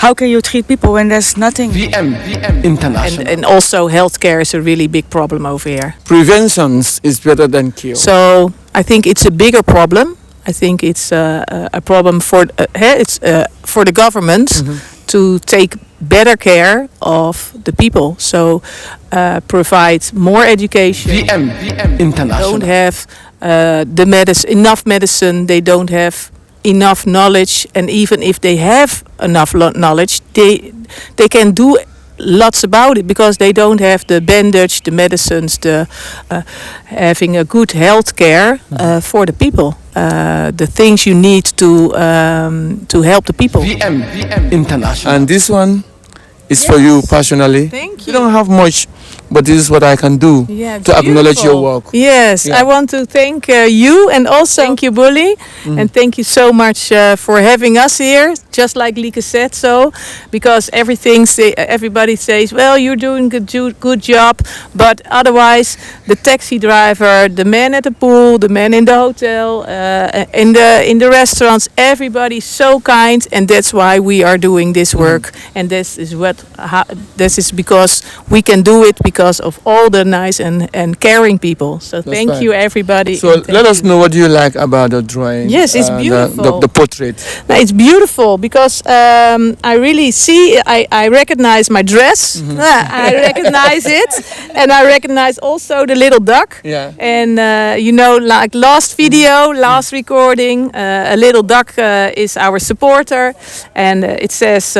how can you treat people when there's nothing? VM International. And also healthcare is a really big problem over here. Prevention is better than cure. So I think it's a bigger problem. I think it's a problem for for the government to take better care of the people. So provide more education. VM International. Don't have enough medicine. They don't have enough knowledge, and even if they have enough knowledge, they can do lots about it because they don't have the bandage, the medicines, the having a good health care for the people. The things you need to help the people. VM International. And this one is for you personally. Thank You don't have much, but this is what I can do to acknowledge your work. Yes, Yeah. I want to thank you, and also thank you, Bully, and thank you so much for having us here. Just like Lieke said, because everybody says, well, you're doing a good job, but otherwise, the taxi driver, the man at the pool, the man in the hotel, in the restaurants, everybody's so kind, and that's why we are doing this work, and this is because we can do it because of all the nice and caring people. So thank right. you, everybody. So let us know what you like about the drawing. Yes, it's beautiful. The portrait. No, it's beautiful because I really see, I recognize my dress. I recognize it. And I recognize also the little duck. Yeah. And, like last video, last recording, a little duck is our supporter. And it says,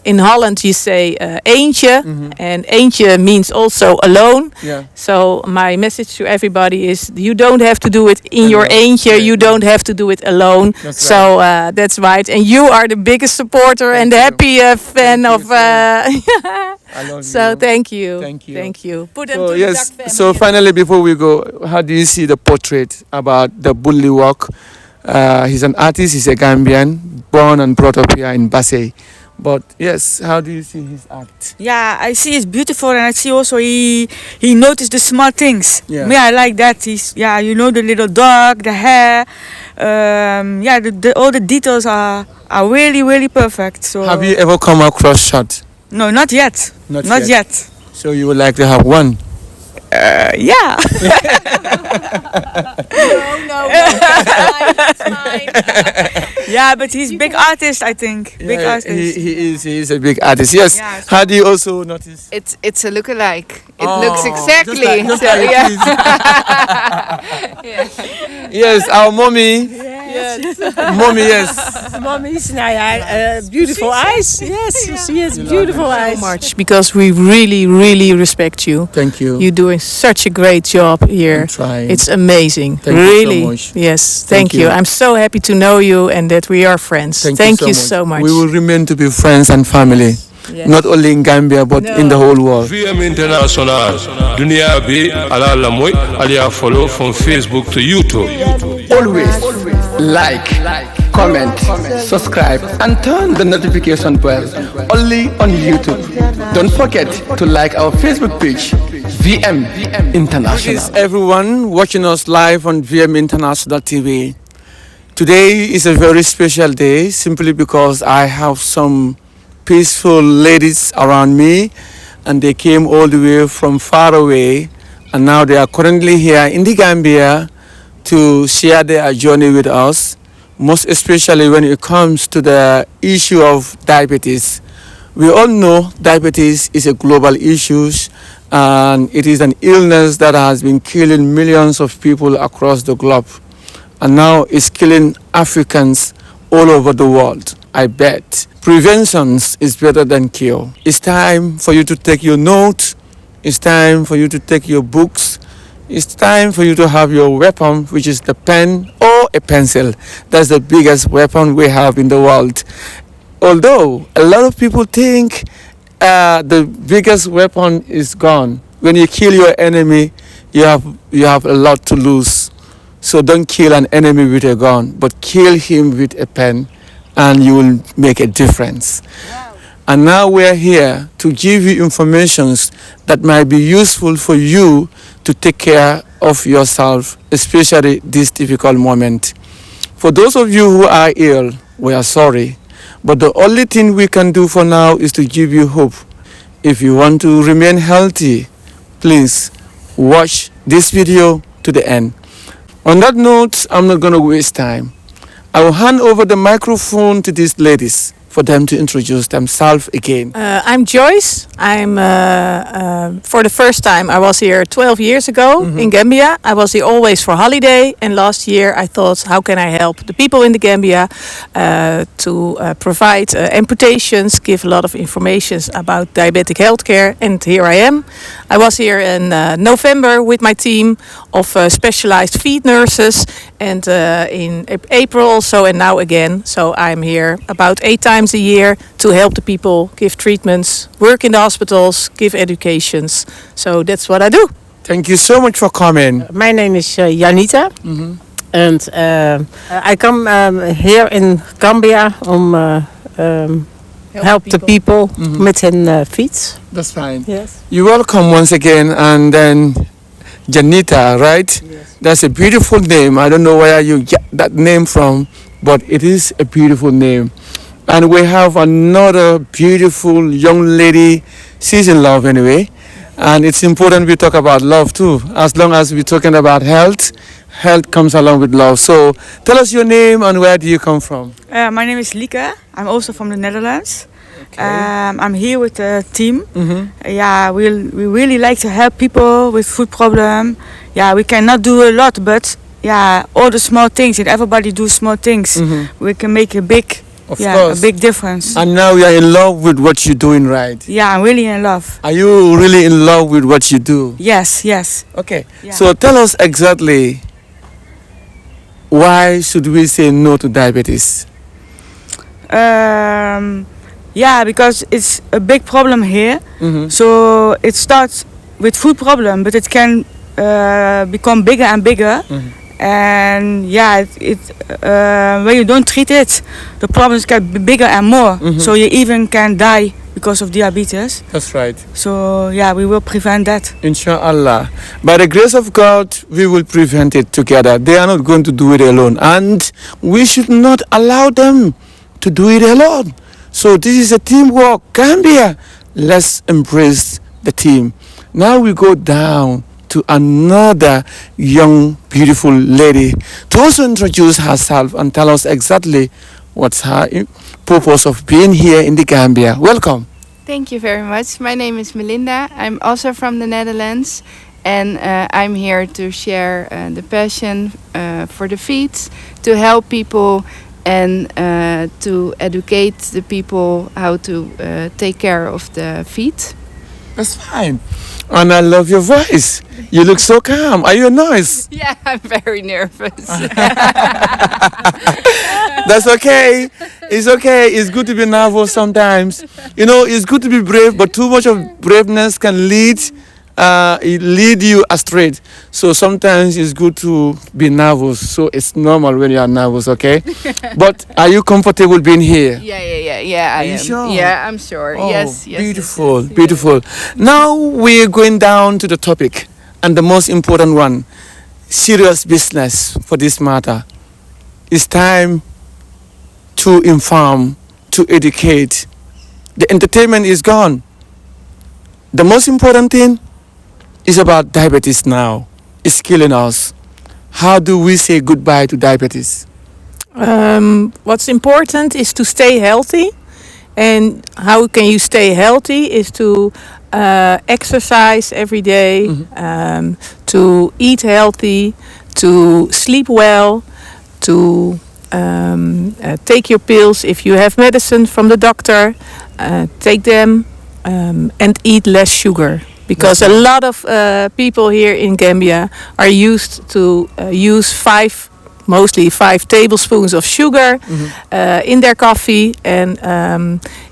in Holland you say eentje. And eentje means also alone. Yeah. So my message to everybody is you don't have to do it in your eentje. You don't have to do it alone. That's right. And you are the biggest supporter and the happy fan of. I love So you. thank you. Thank you. Thank you. Put them So to yes. the duck So family. finally, before we go, how do you see the portrait about the Bully work? He's an artist. He's a Gambian, born and brought up here in Basse. But yes, how do you see his art? Yeah, I see it's beautiful, and I see also he noticed the small things. Yeah. Me, I like that. The little dog, the hair. All the details are really, really perfect. So Have you ever come across shot? No, not yet. Not yet. So you would like to have one? Yeah. No, it's mine. Yeah, but he's big artist, I think. Big Yeah, artist. he is a big artist. Yes. Yeah, so- How do you also notice? It's a lookalike. It Oh, looks exactly. just so, like yeah. it is. Yes, our mommy. Yes. Mommy, yes. Mommy's beautiful eyes. Yes, she has beautiful eyes. So much because we really, really respect you. Thank you. You're doing such a great job here. I'm trying. It's amazing. Thank you so really. much. Yes. Thank Thank you. you. I'm so happy to know you and that we are friends. Thank you so much. We will remain to be friends and family. Yes. Not only in Gambia but in the whole world. VM International Dunia bi ala la moy aliya follow from Facebook to YouTube. Always like, comment, subscribe, and turn the notification bell only on YouTube. Don't forget to like our Facebook page, VM International. This is everyone watching us live on VM International TV. Today is a very special day simply because I have some peaceful ladies around me, and they came all the way from far away, and now they are currently here in the Gambia to share their journey with us, most especially when it comes to the issue of diabetes. We all know diabetes is a global issue, and it is an illness that has been killing millions of people across the globe, and now it's killing Africans all over the world, I bet. Prevention is better than cure. It's time for you to take your notes. It's time for you to take your books. It's time for you to have your weapon, which is the pen or a pencil. That's the biggest weapon we have in the world. Although a lot of people think the biggest weapon is gone. When you kill your enemy, you have a lot to lose. So don't kill an enemy with a gun, but kill him with a pen, and you will make a difference. Wow. And now we're here to give you information that might be useful for you to take care of yourself, especially this difficult moment. For those of you who are ill, we are sorry, But the only thing we can do for now is to give you hope. If you want to remain healthy, please watch this video to the end. On that note, I'm not going to waste time. I will hand over the microphone to these ladies for them to introduce themselves again. I'm Joyce. I'm for the first time. I was here 12 years ago in Gambia. I was here always for holiday, and last year I thought, how can I help the people in the Gambia to provide amputations, give a lot of information about diabetic healthcare, and here I am. I was here in November with my team of specialized feed nurses, and in April also, and now again. So I'm here about 8 times a year to help the people, give treatments, work in the hospitals, give educations. So that's what I do. Thank you so much for coming. My name is Jaiteh. And I come here in Gambia help the people met hun fiets. That's fine. Yes. You're welcome once again. And then Janita, right? Yes. That's a beautiful name. I don't know where you get that name from, but it is a beautiful name. And we have another beautiful young lady. She's in love anyway. And it's important we talk about love too. As long as we're talking about health, health comes along with love. So tell us your name and where do you come from? My name is Lieke. I'm also from the Netherlands. I'm here with the team. Yeah, we really like to help people with food problem. Yeah, we cannot do a lot, but yeah, all the small things, and everybody do small things. We can make a big, Of a course. big difference. And now you are in love with what you're doing, right? Yeah, I'm really in love. Are you really in love with what you do? Yes, yes. Okay. Yeah. So tell us exactly, why should we say no to diabetes? Yeah, because it's a big problem here. So it starts with food problem, but it can become bigger and bigger. And yeah, when you don't treat it, the problems get bigger and more. So you even can die because of diabetes. That's right. So yeah, we will prevent that. Inshallah. By the grace of God, we will prevent it together. They are not going to do it alone. And we should not allow them to do it alone. So this is a teamwork. Gambia, let's embrace the team. Now we go down to another young, beautiful lady to also introduce herself and tell us exactly what's her purpose of being here in the Gambia. Welcome. Thank you very much. My name is Melinda. I'm also from the Netherlands, and I'm here to share the passion for the feet, to help people and to educate the people how to take care of the feet. That's fine. And I love your voice. You look so calm. Are you a nurse? Yeah, I'm very nervous. That's okay. It's okay. It's good to be nervous sometimes. You know, it's good to be brave, but too much of braveness can lead you astray. So sometimes it's good to be nervous. So it's normal when you are nervous, okay? But are you comfortable being here? Yeah. I you am. sure? Yeah, I'm sure. Oh, Yes. beautiful, yes. beautiful. Now we're going down to the topic and the most important one, serious business for this matter. It's time to inform, to educate. The entertainment is gone. The most important thing is about diabetes now. It's killing us. How do we say goodbye to diabetes? What's important is to stay healthy. And how can you stay healthy is to exercise every day, to eat healthy, to sleep well, to take your pills if you have medicine from the doctor, take them, and eat less sugar. Because a lot of people here in Gambia are used to use mostly 5 tablespoons of sugar in their coffee, and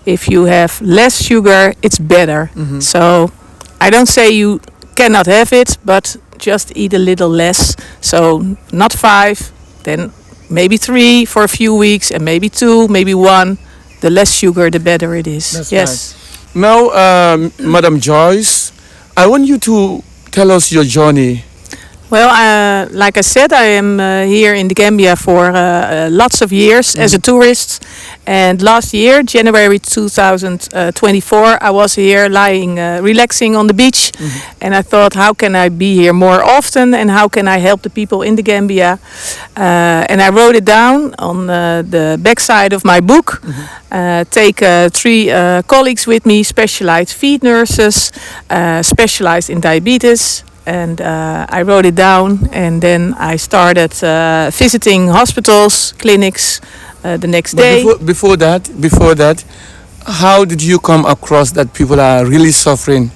if you have less sugar, it's better. So I don't say you cannot have it, but just eat a little less. So not 5, then maybe 3 for a few weeks, and maybe 2, maybe 1. The less sugar, the better it is. That's yes. Right. Now, Madam Joyce, I want you to tell us your journey. Well, like I said, I am here in the Gambia for lots of years as a tourist, And last year, January 2024, I was here lying, relaxing on the beach. And I thought, how can I be here more often and how can I help the people in the Gambia? And I wrote it down on the backside of my book. Take 3 colleagues with me, specialized feed nurses, specialized in diabetes. And I wrote it down, and then I started visiting hospitals, clinics the next day. Before that, how did you come across that people are really suffering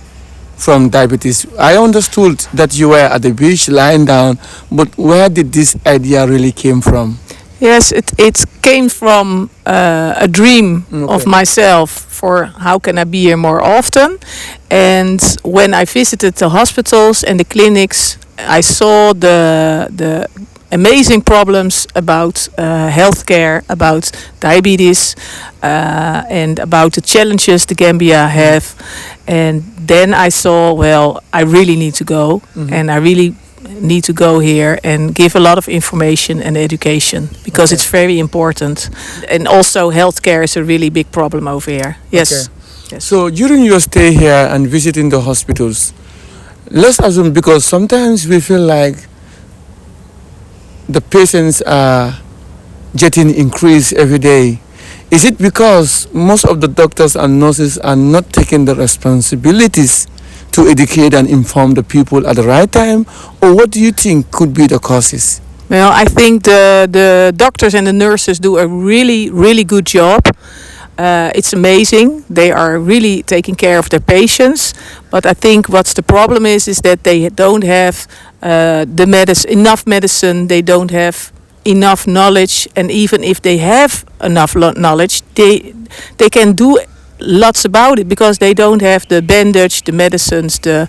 from diabetes? I understood that you were at the beach lying down, but where did this idea really came from? Yes, it came from a dream of myself for how can I be here more often. And when I visited the hospitals and the clinics, I saw the amazing problems about healthcare, about diabetes, and about the challenges the Gambia have. And then I saw, well, I really need to go, and I really need to go here and give a lot of information and education because it's very important. And also healthcare is a really big problem over here. Yes. Yes. So during your stay here and visiting the hospitals, let's assume, because sometimes we feel like the patients are getting increased every day. Is it because most of the doctors and nurses are not taking the responsibilities to educate and inform the people at the right time? Or what do you think could be the causes? Well, I think the doctors and the nurses do a really, really good job. It's amazing. They are really taking care of their patients. But I think what's the problem is that they don't have enough medicine. They don't have enough knowledge. And even if they have enough knowledge, they can do lots about it because they don't have the bandage, the medicines, the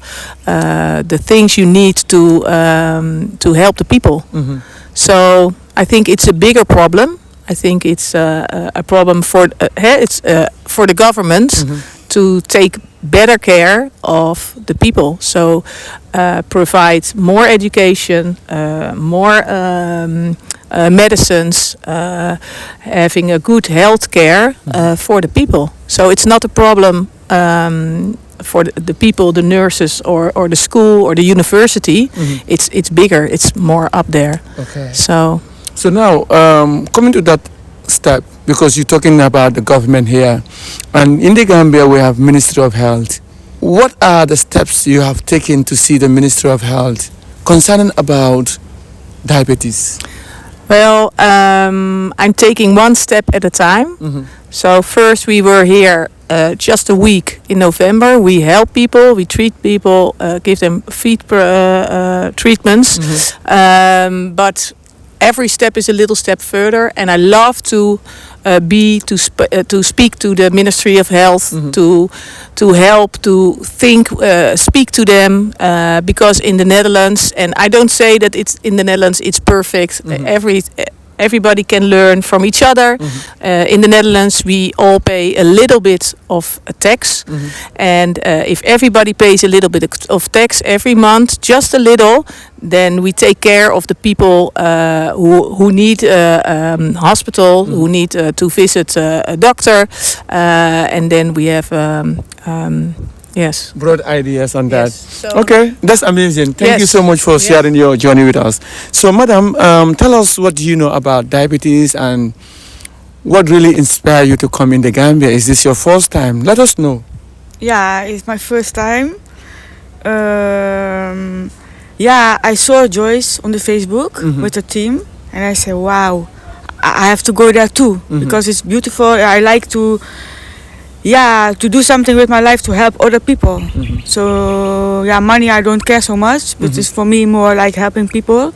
things you need to help the people. So I think it's a bigger problem. I think it's a problem for the government to take better care of the people. So provide more education, more medicines, having a good health care for the people. So it's not a problem for the people, the nurses, or the school or the university. It's bigger. It's more up there. Okay. So now, coming to that step, because you're talking about the government here, and in the Gambia we have Ministry of Health. What are the steps you have taken to see the Ministry of Health concerning about diabetes? Well, I'm taking one step at a time. So first we were here just a week in November. We help people, we treat people, give them feed treatments. But every step is a little step further, and I love to speak to the Ministry of Health, to help, to think, speak to them, because in the Netherlands, and I don't say that it's in the Netherlands it's perfect. Everybody can learn from each other. In the Netherlands, we all pay a little bit of a tax. And if everybody pays a little bit of tax every month, just a little, then we take care of the people who need a hospital, who need to visit a doctor. And then we have... Yes. Broad ideas on that. So okay, that's amazing. Thank you so much for sharing your journey with us. So, madam, tell us, what do you know about diabetes and what really inspired you to come in the Gambia? Is this your first time? Let us know. Yeah, it's my first time. I saw Joyce on the Facebook with the team, and I said, wow, I have to go there too because it's beautiful. I like to do something with my life to help other people. So money I don't care so much, but it's for me more like helping people.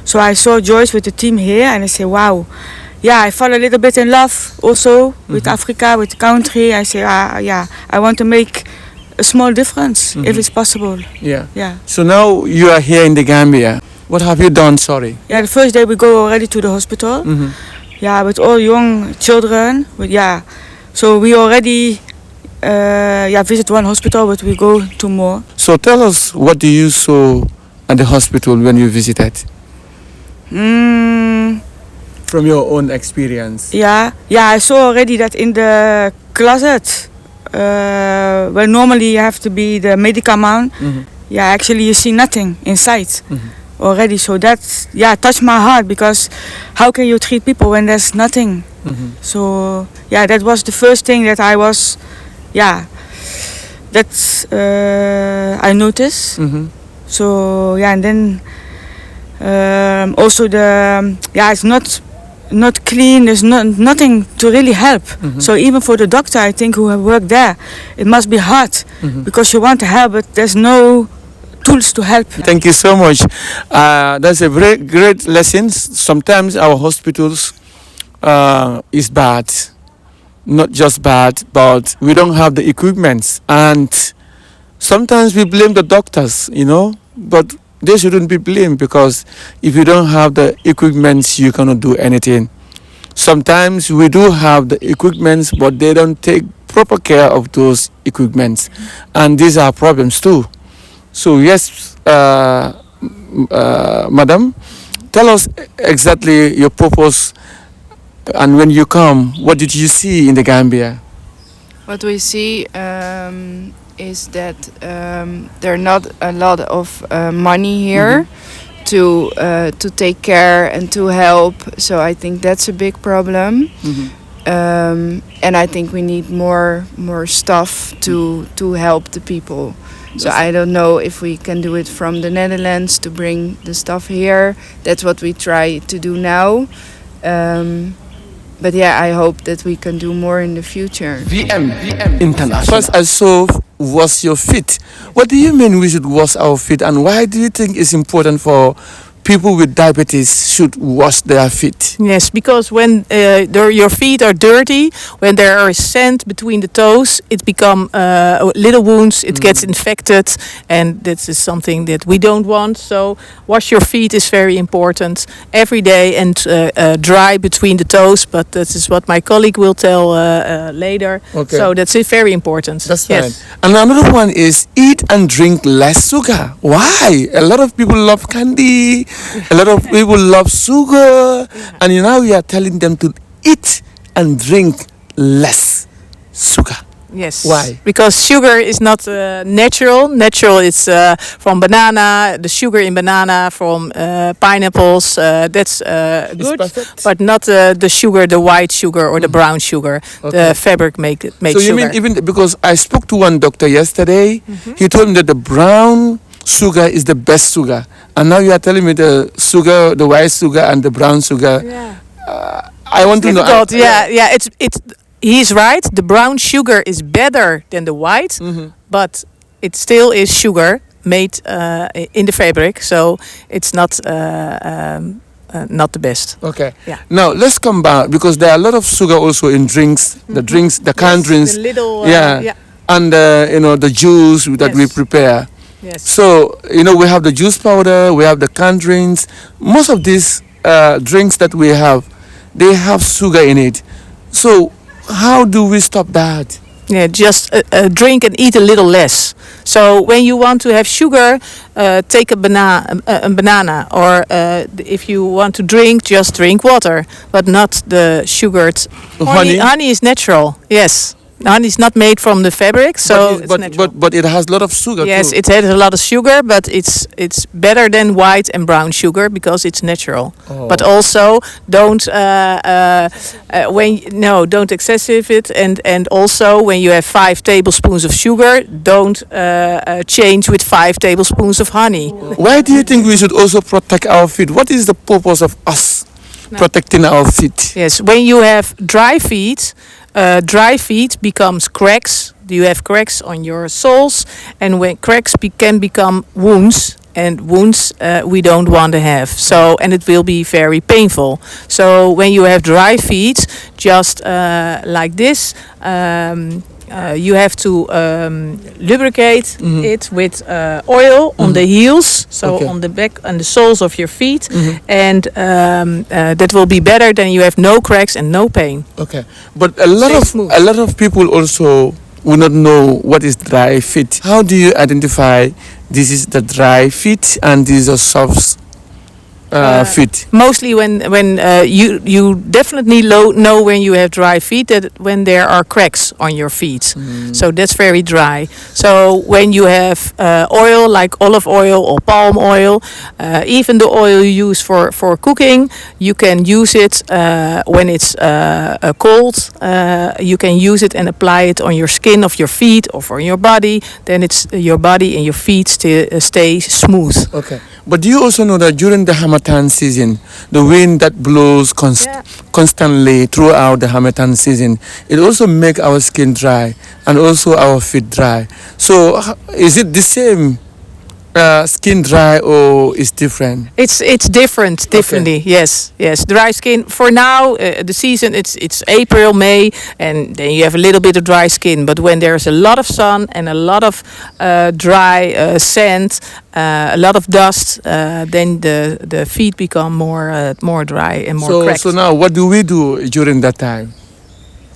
So I saw Joyce with the team here, and I said, wow. I fell a little bit in love also with Africa, with the country. I say, I want to make a small difference if it's possible. So now you are here in the Gambia. What have you done? Sorry. The first day we go already to the hospital. With all young children. So we already visit one hospital, but we go to more. So tell us, what do you saw at the hospital when you visited? From your own experience. Yeah, I saw already that in the closet, where normally you have to be the medical man. Yeah, actually you see nothing inside already. So that touched my heart, because how can you treat people when there's nothing? So that was the first thing that I was, that's I noticed. So and then also it's not clean. There's nothing to really help. So even for the doctor, I think, who have worked there, it must be hard, because you want to help, but there's no tools to help. Thank you so much. That's a very great lesson. Sometimes our hospitals is bad, not just bad, but we don't have the equipment, and sometimes we blame the doctors, but they shouldn't be blamed, because if you don't have the equipment, you cannot do anything. Sometimes we do have the equipment, but they don't take proper care of those equipments, and these are problems too. So yes, madam, tell us exactly your purpose, and when you come, what did you see in the Gambia? What we see is that there are not a lot of money here to take care and to help. So I think that's a big problem. And I think we need more stuff to help the people. So I don't know if we can do it from the Netherlands to bring the stuff here. That's what we try to do now. But I hope that we can do more in the future. VM International. First I saw wash your feet. What do you mean we should wash our feet, and why do you think it's important for people with diabetes should wash their feet? Yes, because when your feet are dirty, when there are sand between the toes, it become little wounds, it gets infected, and this is something that we don't want. So wash your feet is very important every day, and dry between the toes, but that is what my colleague will tell later. Okay. So that's very important. That's yes. right. And another one is eat and drink less sugar. Why? A lot of people love candy. A lot of people love sugar, and now you are telling them to eat and drink less sugar. Yes. Why? Because sugar is not natural. Natural is from banana, the sugar in banana, from pineapples. That's good, perfect. but not the sugar, the white sugar or the brown sugar. Okay. The fabric makes So sugar. you mean even because I spoke to one doctor yesterday, he told me that the brown sugar is the best sugar, and now you are telling me the sugar, the white sugar and the brown sugar. I want to know. Difficult. It's he's right. The brown sugar is better than the white, but it still is sugar made in the fabric, so it's not the best. Okay. Yeah. Now let's come back, because there are a lot of sugar also in drinks. The drinks, the canned drinks. The little, and the juice that we prepare. Yes. So we have the juice powder, we have the canned drinks. Most of these drinks that we have, they have sugar in it. So how do we stop that? Yeah, just drink and eat a little less. So when you want to have sugar, take a banana, or if you want to drink, just drink water, but not the sugared honey. Honey is natural. Yes. Honey is not made from the fabric, so it's natural. But it has a lot of sugar. Yes, too. it has a lot of sugar, but it's better than white and brown sugar because it's natural. Oh. But also don't don't excessive it, and also when you have 5 tablespoons of sugar, don't change with 5 tablespoons of honey. Why do you think we should also protect our feet? What is the purpose of us protecting our feet? Yes, when you have dry feet becomes cracks. You have cracks on your soles, and when cracks can become wounds, and wounds we don't want to have. So, and it will be very painful. So when you have dry feet, just like this, you have to lubricate it with oil on the heels, so on the back and the soles of your feet, and that will be better. Then you have no cracks and no pain. Okay, but a lot of people also will not know what is dry feet. How do you identify this is the dry feet and these are soft? feet? Mostly when you definitely know when you have dry feet, that when there are cracks on your feet. So that's very dry. So when you have oil like olive oil or palm oil, even the oil you use for cooking, you can use it when it's cold. You can use it and apply it on your skin of your feet or for your body. Then it's your body and your feet stay smooth. Okay. But do you also know that during the Harmattan season, the wind that blows constantly throughout the Harmattan season, it also makes our skin dry and also our feet dry. So is it the same skin dry or is different? It's different, definitely. Okay. Yes. Dry skin for now. The season it's April, May, and then you have a little bit of dry skin. But when there's a lot of sun and a lot of dry sand, a lot of dust, then the feet become more dry and more cracked. So now, what do we do during that time?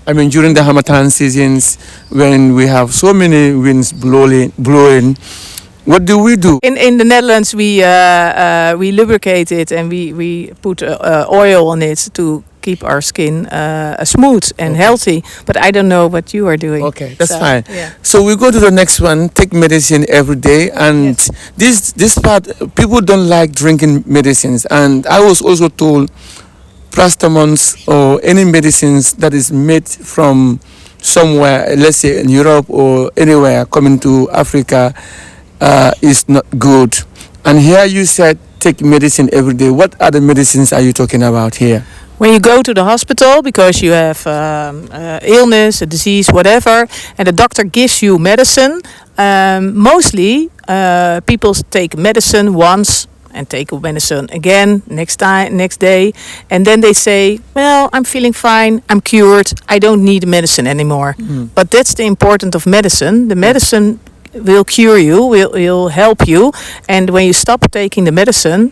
I mean, during the Harmattan seasons, when we have so many winds blowing. What do we do? In the Netherlands, we lubricate it and we put oil on it to keep our skin smooth and healthy. But I don't know what you are doing. Okay, that's fine. Yeah. So we go to the next one. Take medicine every day, and this part people don't like drinking medicines. And I was also told paracetamols or any medicines that is made from somewhere, let's say in Europe or anywhere coming to Africa, is not good. And here you said take medicine every day. What other medicines are you talking about here? When you go to the hospital because you have illness, a disease, whatever, and the doctor gives you medicine, mostly people take medicine once and take medicine again next day, and then they say, well, I'm feeling fine, I'm cured, I don't need medicine anymore. But that's the importance of medicine. The medicine will cure you, will help you, and when you stop taking the medicine,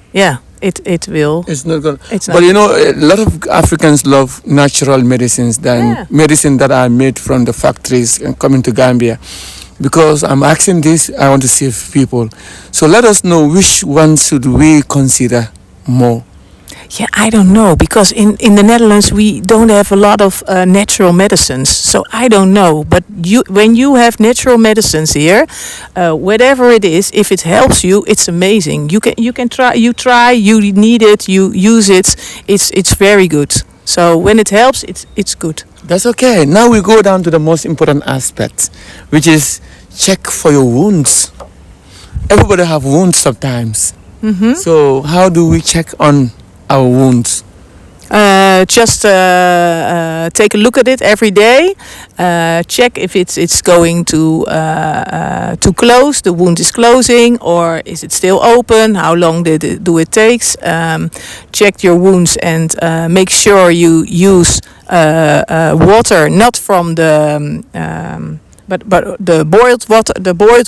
it will. It's not good. But you know, a lot of Africans love natural medicines than medicine that are made from the factories and coming to Gambia. Because I'm asking this, I want to save people. So let us know which ones should we consider more. Yeah, I don't know, because in the Netherlands we don't have a lot of natural medicines, so I don't know. But when you have natural medicines here, whatever it is, if it helps you, it's amazing. You can try. You need it. You use it. It's very good. So when it helps, it's good. That's okay. Now we go down to the most important aspect, which is check for your wounds. Everybody have wounds sometimes. So how do we check on our wounds? Just take a look at it every day. Check if it's going to close. The wound is closing, or is it still open? How long do it takes? Check your wounds and make sure you use water, not from the but the boiled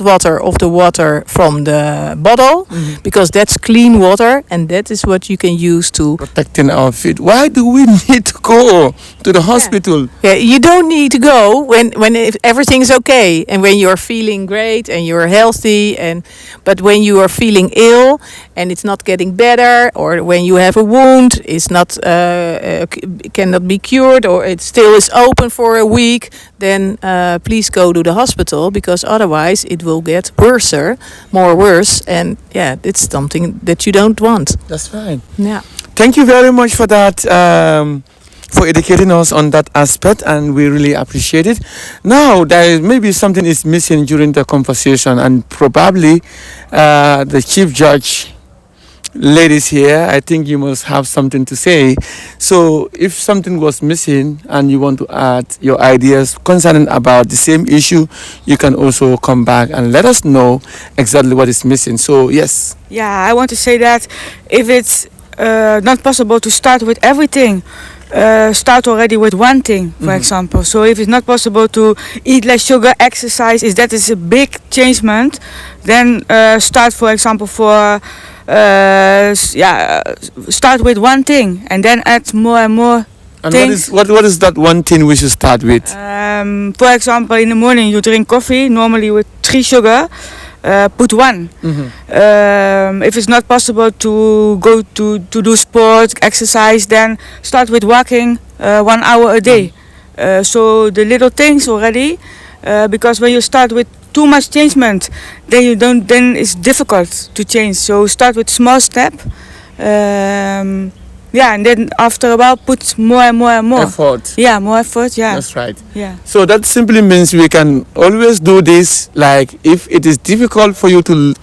water of the water from the bottle, because that's clean water, and that is what you can use to protecting our feet. Why do we need to go to the hospital? Yeah, you don't need to go when everything is okay and when you're feeling great and you're healthy, but when you are feeling ill and it's not getting better, or when you have a wound, it's not cannot be cured, or it still is open for a week, then please go to the hospital, because otherwise it will get worse, and it's something that you don't want. That's fine. Yeah. Thank you very much for that, for educating us on that aspect, and we really appreciate it. Now, maybe something is missing during the conversation, and probably the Chief Judge ladies here, I think you must have something to say. So if something was missing and you want to add your ideas concerning about the same issue, you can also come back and let us know exactly what is missing. So yes. Yeah, I want to say that if it's not possible to start with everything, start already with one thing, for example. So if it's not possible to eat less sugar, exercise, if that is a big changement, then start, for example, start with one thing and then add more and more. And what is that one thing we should start with? For example, in the morning you drink coffee, normally with 3 sugar. put one. If it's not possible to go to do sport, exercise, then start with walking 1 hour a day. So the little things already, because when you start with too much changement, then it's difficult to change. So start with small step. And then after a while put more and more and more Effort. Yeah, more effort. Yeah, That's right. yeah. So that simply means we can always do this. Like if it is difficult for you to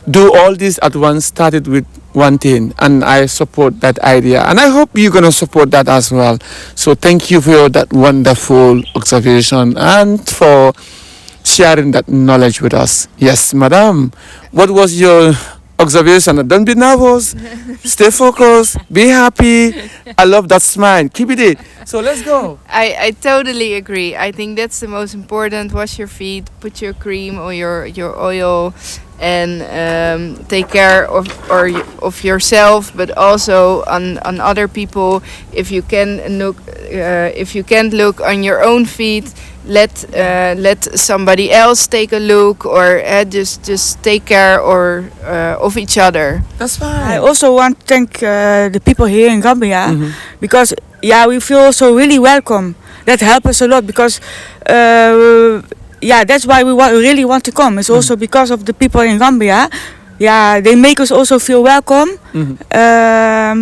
do all this at once, start it with one thing. And I support that idea. And I hope you're going to support that as well. So thank you for that wonderful observation and for sharing that knowledge with us. Yes, madam. What was your observation? Don't be nervous. Stay focused. Be happy. I love that smile. Keep it. So let's go. I totally agree. I think that's the most important. Wash your feet, put your cream or your oil, and take care of yourself, but also on other people. If you can't look on your own feet, let somebody else take a look, or just take care of each other. That's fine. I also want to thank the people here in Gambia, because we feel also really welcome. That helps us a lot, because that's why we really want to come. It's also because of the people in Gambia. They make us also feel welcome. We are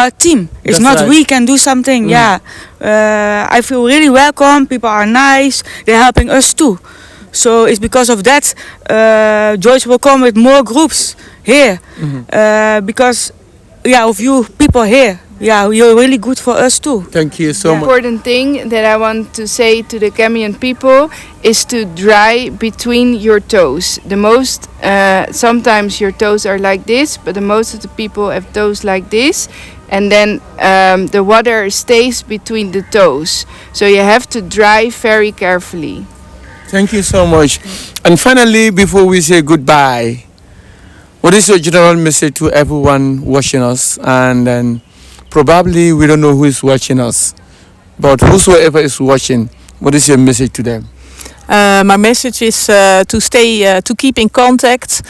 a team. It's That's not right. we can do something. I feel really welcome. People are nice. They're helping us too. So it's because of that Joyce will come with more groups here, because of you people here. You're really good for us too. Thank you so much. Important thing that I want to say to the Gambian people is to dry between your toes. The most sometimes your toes are like this, but the most of the people have toes like this, and then the water stays between the toes. So you have to dry very carefully. Thank you so much. And finally, before we say goodbye, what is your general message to everyone watching us? And then probably we don't know who is watching us, but whosoever is watching, what is your message to them? My message is to keep in contact.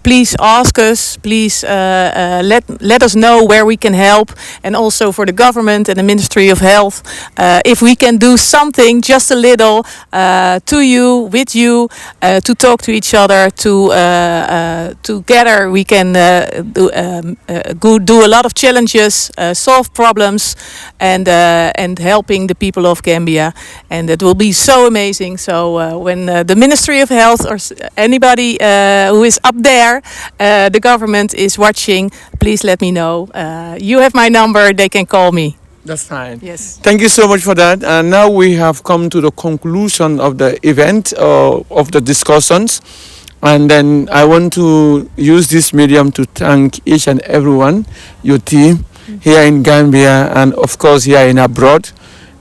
Please ask us. Please let us know where we can help, and also for the government and the Ministry of Health, if we can do something, just a little, to you, with you, to talk to each other. Together we can do a lot of challenges, solve problems, and helping the people of Gambia, and it will be so amazing. So when the Ministry of Health or anybody who is up there, the government is watching, please let me know. You have my number, they can call me. That's fine. Yes. Thank you so much for that. And now we have come to the conclusion of the event, of the discussions. And then I want to use this medium to thank each and everyone, your team here in Gambia and of course here in abroad.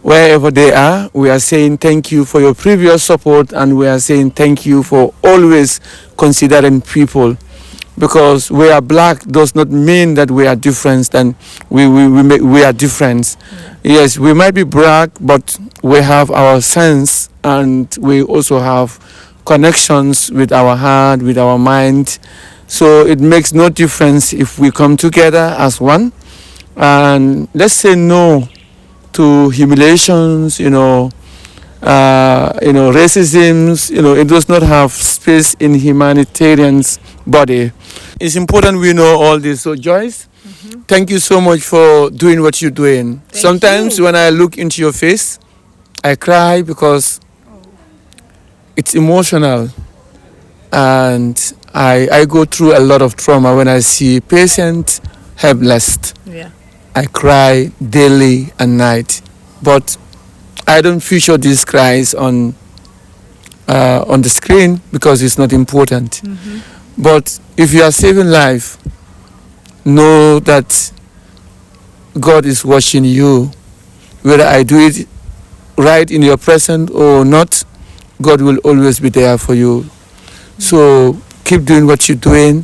Wherever they are, we are saying thank you for your previous support, and we are saying thank you for always considering people. Because we are black does not mean that we are different, and we are different. Yes, we might be black, but we have our sense, and we also have connections with our heart, with our mind. So it makes no difference if we come together as one. And let's say no to humiliations, racisms, it does not have space in humanitarian's body. It's important we know all this. So Joyce, thank you so much for doing what you're doing. Sometimes when I look into your face, I cry because it's emotional, and I go through a lot of trauma when I see patients helpless. Yeah. I cry daily and night, but I don't feature these cries on the screen because it's not important. But if you are saving life, know that God is watching you. Whether I do it right in your present or not, God will always be there for you. So keep doing what you're doing,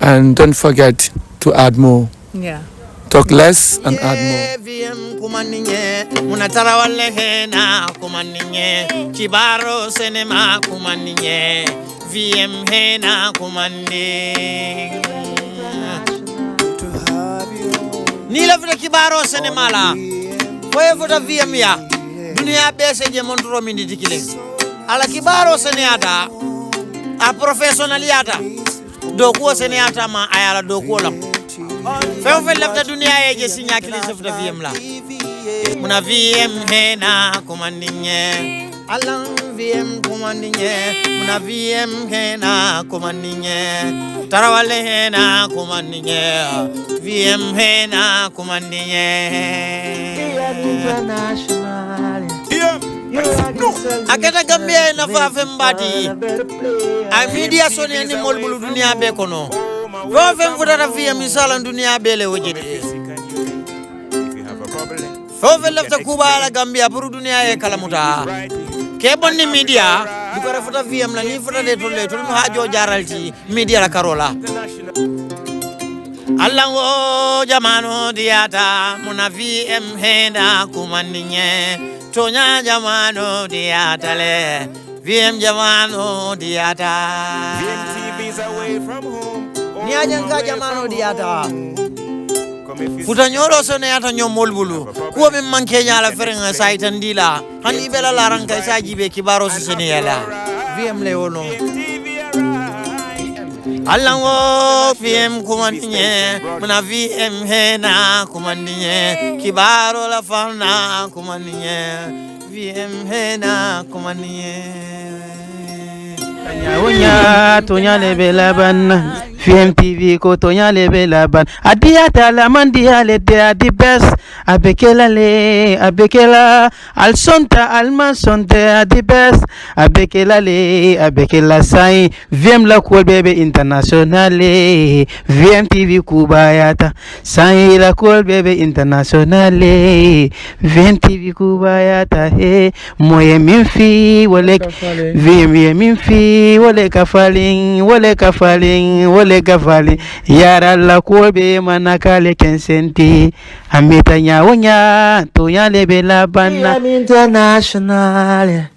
and don't forget to add more. Yeah. talk less and add more. VM kumaninye munatara wale hena kumaninye kibaro cinema kumaninye VM hena kumande nila vile kibaro cinema la foye futa VM ya dunia bese je mondro mindi dikile ala kibaro cineata a professionaliata dokuo cineata ma ayala dokuo la feo fe lafta dunia yeje sinya kili sefta VM la muna VM hena kumandinye alang VM kumandinye muna VM hena kumandinye tarawale hena kumandinye VM hena kumandinye akata Gambia na fafe mbadi a media sone ni molbulu dunia be kono fafe mfutata VM misala dunia bele wojede fafe lafta kuba la Gambia buru dunia ye kalamuta ke bonni media diko refuta VM la ni futa le tol no hajo jaralti media la karola Allango jamano diata muna VM hena kumandinye tonya jamano diata le VM jamano diata VMTV's away from home ni ajenga jamano diata futa nyoro sone ata nyomol bulu ko be manke nyala ferenga saitan dila hani bela laranka saji be kibaro sene yala VM le wono Allango VM kumandinye muna VM hena kumandinye kibaro la fana kumandinye VM hena kumandinye Unya tonya lebe laban VMTV ko tonya lebe laban adiata la mandia le de best abekela al sonta alman sonte adi best abekela sai VM la ko bebe internationale VMTV kubayata sai la ko bebe internationale VMTV kubayata he moye minfi wale VM minfi wale kafalin yara la kobe manakale kensenti amita nyawonya to ya lebe la bana international